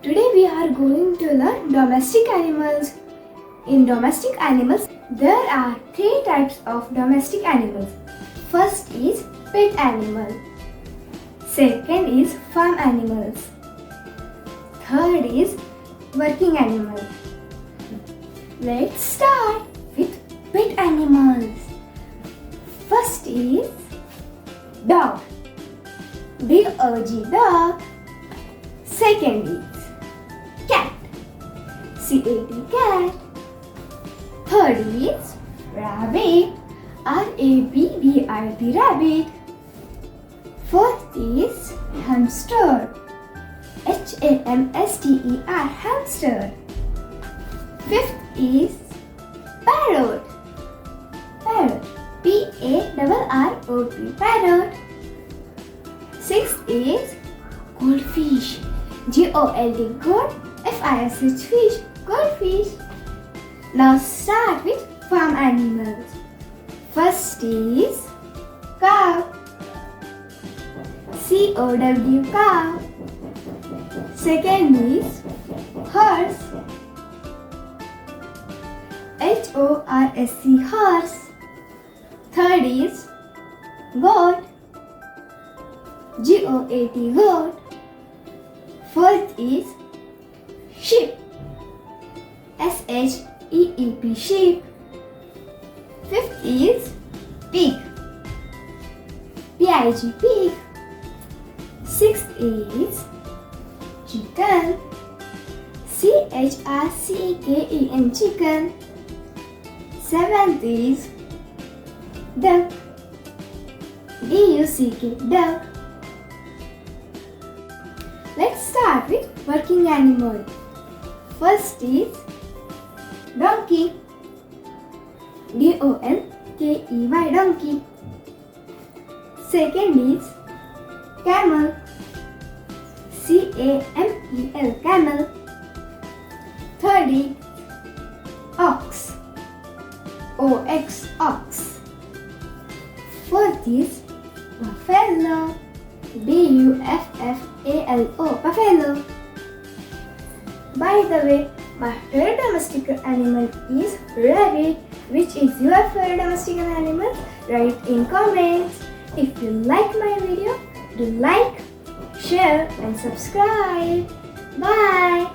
Today we are going to learn domestic animals. In domestic animals, there are 3 types of domestic animals. First is pet animal. Second is farm animals. Third is working animal. Let's start with pet animals. First is dog. D-O-G, dog. Second is cat. C-A-T, cat. Third is rabbit. R-A-B-B-I-T, rabbit. Fourth is hamster. H-A-M-S-T-E-R, hamster. Fifth is parrot. Parrot. P-A-R-R-O-T, parrot. Sixth is goldfish. G-O-L-D, gold. F-I-S-H, fish. Goldfish. Now start with farm animals. First is cow. C-O-W, cow. Second is horse. H-O-R-S-E, horse. Third is goat. G-O-A-T, goat. Fourth is sheep. S-H-E-E-P, sheep. Fifth is pig. P-I-G, pig. Sixth is chicken. C-H-R-C-K-E-N, chicken. Seventh is duck. D-U-C-K, duck. Let's start with working animal. First is donkey. D-O-N-K-E-Y, donkey. Second is camel. C-A-M-E-L, camel. Third is ox. O-X, ox. Fourth is buffalo. B-U-F-F-A-L-O, buffalo. By the way, my favorite domestic animal is rabbit. Which is your favorite domestic animal? Write in comments. If you like my video, do like, share and subscribe. Bye.